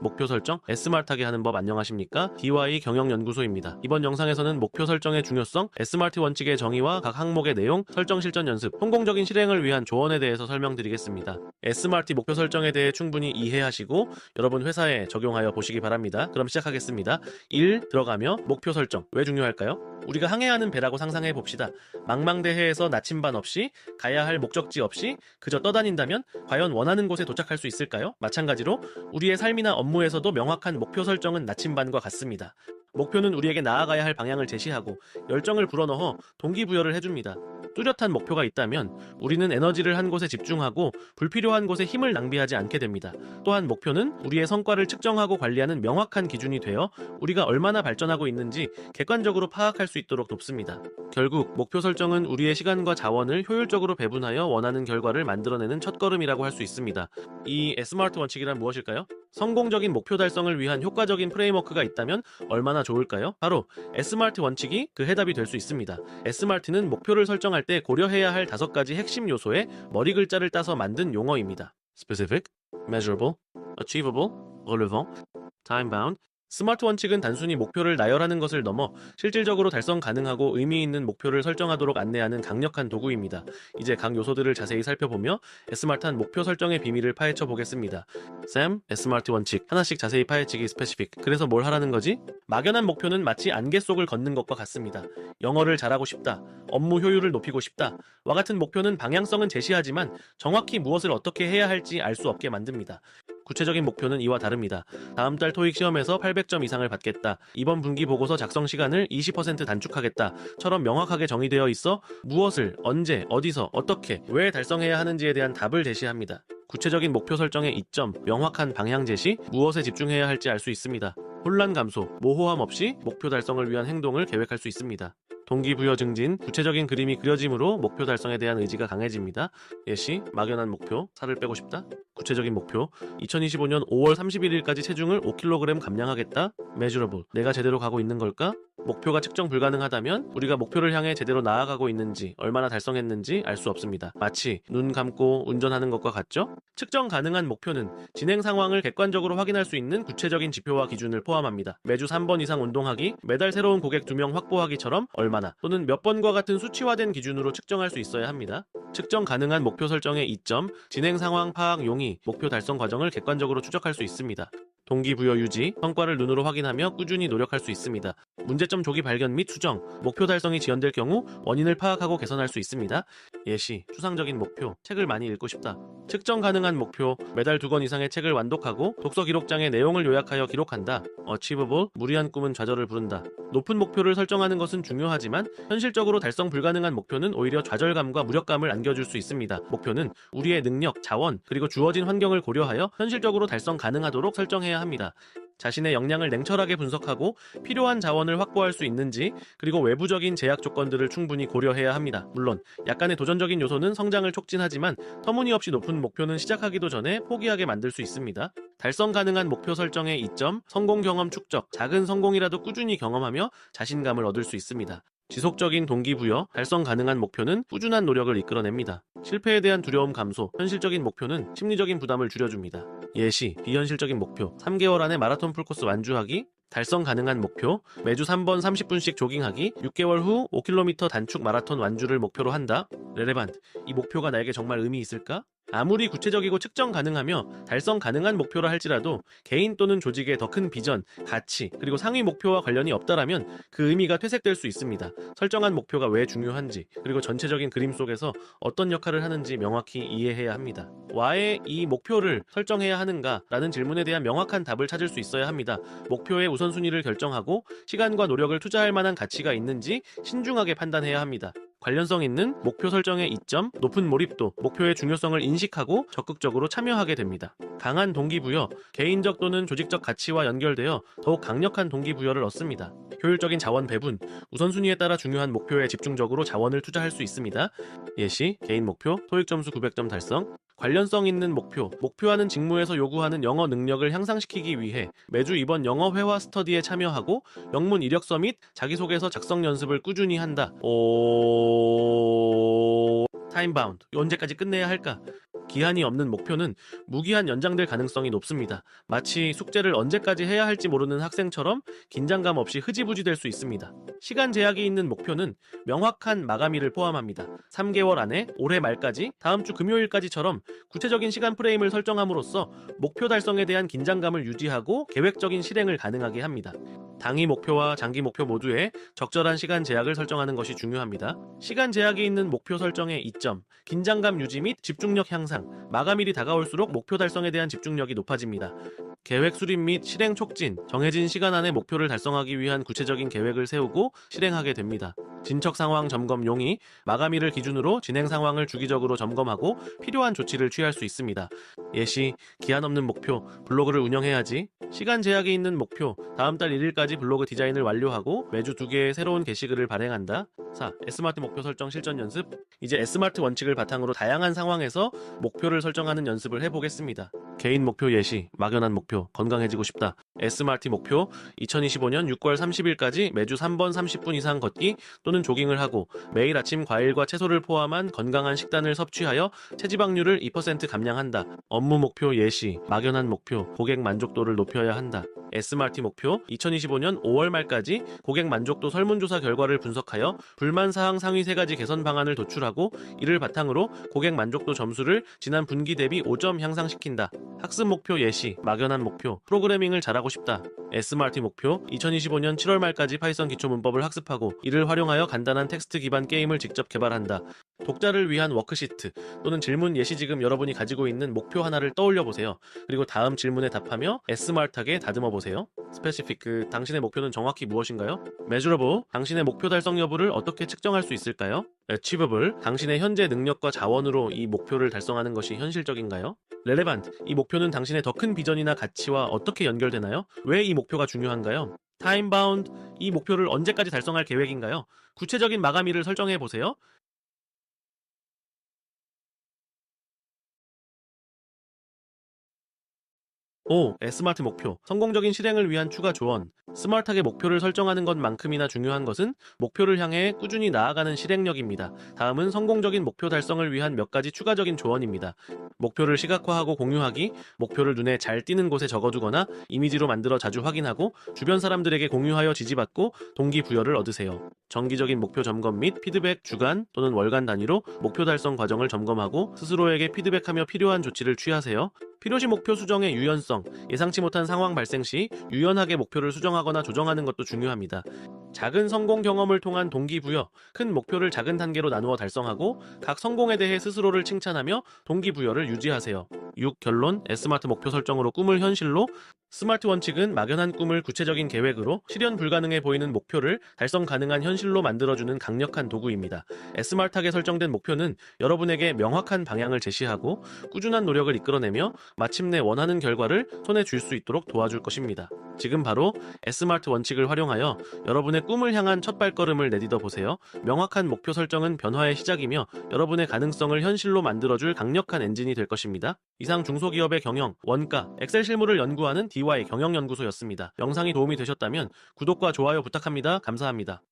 목표 설정, 스마트하게 하는 법. 안녕하십니까? DY 경영연구소입니다. 이번 영상에서는 목표 설정의 중요성, 스마트 원칙의 정의와 각 항목의 내용, 설정 실전 연습, 성공적인 실행을 위한 조언에 대해서 설명드리겠습니다. 스마트 목표 설정에 대해 충분히 이해하시고 여러분 회사에 적용하여 보시기 바랍니다. 그럼 시작하겠습니다. 1. 들어가며 목표 설정. 왜 중요할까요? 우리가 항해하는 배라고 상상해 봅시다. 망망대해에서 나침반 없이, 가야 할 목적지 없이 그저 떠다닌다면 과연 원하는 곳에 도착할 수 있을까요? 마찬가지로 우리의 삶이나 업무에서도 명확한 목표 설정은 나침반과 같습니다. 목표는 우리에게 나아가야 할 방향을 제시하고 열정을 불어넣어 동기부여를 해줍니다. 뚜렷한 목표가 있다면 우리는 에너지를 한 곳에 집중하고 불필요한 곳에 힘을 낭비하지 않게 됩니다. 또한 목표는 우리의 성과를 측정하고 관리하는 명확한 기준이 되어 우리가 얼마나 발전하고 있는지 객관적으로 파악할 수 있도록 돕습니다. 결국 목표 설정은 우리의 시간과 자원을 효율적으로 배분하여 원하는 결과를 만들어내는 첫걸음이라고 할 수 있습니다. 이 스마트 원칙이란 무엇일까요? 성공적인 목표 달성을 위한 효과적인 프레임워크가 있다면 얼마나 좋을까요? 바로 스마트 원칙이 그 해답이 될 수 있습니다. 스마트는 목표를 설정할 때 고려해야 할 5가지 핵심 요소의 머리 글자를 따서 만든 용어입니다. Specific, Measurable, Achievable, Relevant, Time-bound. 스마트 원칙은 단순히 목표를 나열하는 것을 넘어 실질적으로 달성 가능하고 의미 있는 목표를 설정하도록 안내하는 강력한 도구입니다. 이제 각 요소들을 자세히 살펴보며 스마트한 목표 설정의 비밀을 파헤쳐 보겠습니다. Sam, 스마트 원칙. 하나씩 자세히 파헤치기. Specific. 그래서 뭘 하라는 거지? 막연한 목표는 마치 안개 속을 걷는 것과 같습니다. 영어를 잘하고 싶다, 업무 효율을 높이고 싶다 와 같은 목표는 방향성은 제시하지만 정확히 무엇을 어떻게 해야 할지 알 수 없게 만듭니다. 구체적인 목표는 이와 다릅니다. 다음 달 토익 시험에서 800점 이상을 받겠다, 이번 분기 보고서 작성 시간을 20% 단축하겠다 처럼 명확하게 정의되어 있어 무엇을, 언제, 어디서, 어떻게, 왜 달성해야 하는지에 대한 답을 제시합니다. 구체적인 목표 설정의 이점, 명확한 방향 제시, 무엇에 집중해야 할지 알 수 있습니다. 혼란 감소, 모호함 없이 목표 달성을 위한 행동을 계획할 수 있습니다. 동기부여 증진, 구체적인 그림이 그려짐으로 목표 달성에 대한 의지가 강해집니다. 예시, 막연한 목표, 살을 빼고 싶다. 구체적인 목표, 2025년 5월 31일까지 체중을 5kg 감량하겠다. Measurable, 내가 제대로 가고 있는 걸까? 목표가 측정 불가능하다면 우리가 목표를 향해 제대로 나아가고 있는지, 얼마나 달성했는지 알 수 없습니다. 마치 눈 감고 운전하는 것과 같죠? 측정 가능한 목표는 진행 상황을 객관적으로 확인할 수 있는 구체적인 지표와 기준을 포함합니다. 매주 3번 이상 운동하기, 매달 새로운 고객 2명 확보하기처럼 얼마나 또는 몇 번과 같은 수치화된 기준으로 측정할 수 있어야 합니다. 측정 가능한 목표 설정의 이점, 진행 상황 파악 용이 목표 달성 과정을 객관적으로 추적할 수 있습니다. 동기부여 유지, 성과를 눈으로 확인하며 꾸준히 노력할 수 있습니다. 문제점 조기 발견 및 수정, 목표 달성이 지연될 경우 원인을 파악하고 개선할 수 있습니다. 예시, 추상적인 목표, 책을 많이 읽고 싶다. 측정 가능한 목표, 매달 2권 이상의 책을 완독하고 독서 기록장에 내용을 요약하여 기록한다. Achievable, 무리한 꿈은 좌절을 부른다. 높은 목표를 설정하는 것은 중요하지만 현실적으로 달성 불가능한 목표는 오히려 좌절감과 무력감을 안겨줄 수 있습니다. 목표는 우리의 능력, 자원, 그리고 주어진 환경을 고려하여 현실적으로 달성 가능하도록 설정해야 합니다. 자신의 역량을 냉철하게 분석하고 필요한 자원을 확보할 수 있는지, 그리고 외부적인 제약 조건들을 충분히 고려해야 합니다. 물론 약간의 도전적인 요소는 성장을 촉진하지만 터무니없이 높은 목표는 시작하기도 전에 포기하게 만들 수 있습니다. 달성 가능한 목표 설정의 이점, 성공 경험 축적, 작은 성공이라도 꾸준히 경험하며 자신감을 얻을 수 있습니다. 지속적인 동기부여, 달성 가능한 목표는 꾸준한 노력을 이끌어냅니다. 실패에 대한 두려움 감소, 현실적인 목표는 심리적인 부담을 줄여줍니다. 예시, 비현실적인 목표, 3개월 안에 마라톤 풀코스 완주하기. 달성 가능한 목표, 매주 3번 30분씩 조깅하기, 6개월 후 5km 단축 마라톤 완주를 목표로 한다. Relevant, 이 목표가 나에게 정말 의미 있을까? 아무리 구체적이고 측정 가능하며 달성 가능한 목표라 할지라도 개인 또는 조직의 더 큰 비전, 가치, 그리고 상위 목표와 관련이 없다라면 그 의미가 퇴색될 수 있습니다. 설정한 목표가 왜 중요한지, 그리고 전체적인 그림 속에서 어떤 역할을 하는지 명확히 이해해야 합니다. 왜 이 목표를 설정해야 하는가라는 질문에 대한 명확한 답을 찾을 수 있어야 합니다. 목표의 우선순위를 결정하고 시간과 노력을 투자할 만한 가치가 있는지 신중하게 판단해야 합니다. 관련성 있는 목표 설정의 이점, 높은 몰입도, 목표의 중요성을 인식하고 적극적으로 참여하게 됩니다. 강한 동기부여, 개인적 또는 조직적 가치와 연결되어 더욱 강력한 동기부여를 얻습니다. 효율적인 자원 배분, 우선순위에 따라 중요한 목표에 집중적으로 자원을 투자할 수 있습니다. 예시, 개인 목표, 토익 점수 900점 달성. 관련성 있는 목표, 목표하는 직무에서 요구하는 영어 능력을 향상시키기 위해 매주 이번 영어 회화 스터디에 참여하고 영문 이력서 및 자기소개서 작성 연습을 꾸준히 한다. 타임바운드, 언제까지 끝내야 할까? 기한이 없는 목표는 무기한 연장될 가능성이 높습니다. 마치 숙제를 언제까지 해야 할지 모르는 학생처럼 긴장감 없이 흐지부지 될 수 있습니다. 시간 제약이 있는 목표는 명확한 마감일을 포함합니다. 3개월 안에 올해 말까지, 다음 주 금요일까지처럼 구체적인 시간 프레임을 설정함으로써 목표 달성에 대한 긴장감을 유지하고 계획적인 실행을 가능하게 합니다. 단기 목표와 장기 목표 모두에 적절한 시간 제약을 설정하는 것이 중요합니다. 시간 제약이 있는 목표 설정의 이점, 긴장감 유지 및 집중력 향상, 마감일이 다가올수록 목표 달성에 대한 집중력이 높아집니다. 계획 수립 및 실행 촉진, 정해진 시간 안에 목표를 달성하기 위한 구체적인 계획을 세우고 실행하게 됩니다. 진척 상황 점검 용이 마감일을 기준으로 진행 상황을 주기적으로 점검하고 필요한 조치를 취할 수 있습니다. 예시, 기한 없는 목표, 블로그를 운영해야지. 시간 제약이 있는 목표, 다음 달 1일까지 블로그 디자인을 완료하고 매주 2개의 새로운 게시글을 발행한다. 4. S마트 목표 설정 실전 연습. 이제 S마트 원칙을 바탕으로 다양한 상황에서 목표를 설정하는 연습을 해보겠습니다. 개인 목표 예시, 막연한 목표, 건강해지고 싶다. S마트 목표, 2025년 6월 30일까지 매주 3번 30분 이상 걷기 또는 조깅을 하고 매일 아침 과일과 채소를 포함한 건강한 식단을 섭취하여 체지방률을 2% 감량한다. 업무 목표 예시, 막연한 목표, 고객 만족도를 높여야 한다. S마트 목표, 2025년 5월 말까지 고객 만족도 설문조사 결과를 분석하여 불만사항 상위 3가지 개선 방안을 도출하고 이를 바탕으로 고객 만족도 점수를 지난 분기 대비 5점 향상시킨다. 학습 목표 예시, 막연한 목표, 프로그래밍을 잘하고 싶다. S마트 목표, 2025년 7월 말까지 파이썬 기초 문법을 학습하고 이를 활용하여 간단한 텍스트 기반 게임을 직접 개발한다. 독자를 위한 워크시트 또는 질문 예시, 지금 여러분이 가지고 있는 목표 하나를 떠올려 보세요. 그리고 다음 질문에 답하며 스마트하게 다듬어 보세요. 스페시픽, 당신의 목표는 정확히 무엇인가요? measurable, 당신의 목표 달성 여부를 어떻게 측정할 수 있을까요? achievable, 당신의 현재 능력과 자원으로 이 목표를 달성하는 것이 현실적인가요? relevant, 이 목표는 당신의 더 큰 비전이나 가치와 어떻게 연결되나요? 왜 이 목표가 중요한가요? time bound, 이 목표를 언제까지 달성할 계획인가요? 구체적인 마감일을 설정해 보세요. S마트 목표, 성공적인 실행을 위한 추가 조언. 스마트하게 목표를 설정하는 것만큼이나 중요한 것은 목표를 향해 꾸준히 나아가는 실행력입니다. 다음은 성공적인 목표 달성을 위한 몇 가지 추가적인 조언입니다. 목표를 시각화하고 공유하기, 목표를 눈에 잘 띄는 곳에 적어두거나 이미지로 만들어 자주 확인하고 주변 사람들에게 공유하여 지지받고 동기부여를 얻으세요. 정기적인 목표 점검 및 피드백, 주간 또는 월간 단위로 목표 달성 과정을 점검하고 스스로에게 피드백하며 필요한 조치를 취하세요. 필요시 목표 수정의 유연성, 예상치 못한 상황 발생 시 유연하게 목표를 수정하거나 조정하는 것도 중요합니다. 작은 성공 경험을 통한 동기부여, 큰 목표를 작은 단계로 나누어 달성하고 각 성공에 대해 스스로를 칭찬하며 동기부여를 유지하세요. 6. 결론, S마트 목표 설정으로 꿈을 현실로. 스마트 원칙은 막연한 꿈을 구체적인 계획으로 실현 불가능해 보이는 목표를 달성 가능한 현실로 만들어주는 강력한 도구입니다. 스마트하게 설정된 목표는 여러분에게 명확한 방향을 제시하고 꾸준한 노력을 이끌어내며 마침내 원하는 결과를 손에 쥘 수 있도록 도와줄 것입니다. 지금 바로 S마트 원칙을 활용하여 여러분의 꿈을 향한 첫 발걸음을 내딛어 보세요. 명확한 목표 설정은 변화의 시작이며 여러분의 가능성을 현실로 만들어줄 강력한 엔진이 될 것입니다. 이상 중소기업의 경영, 원가, 엑셀 실무를 연구하는 DY 경영연구소였습니다. 영상이 도움이 되셨다면 구독과 좋아요 부탁합니다. 감사합니다.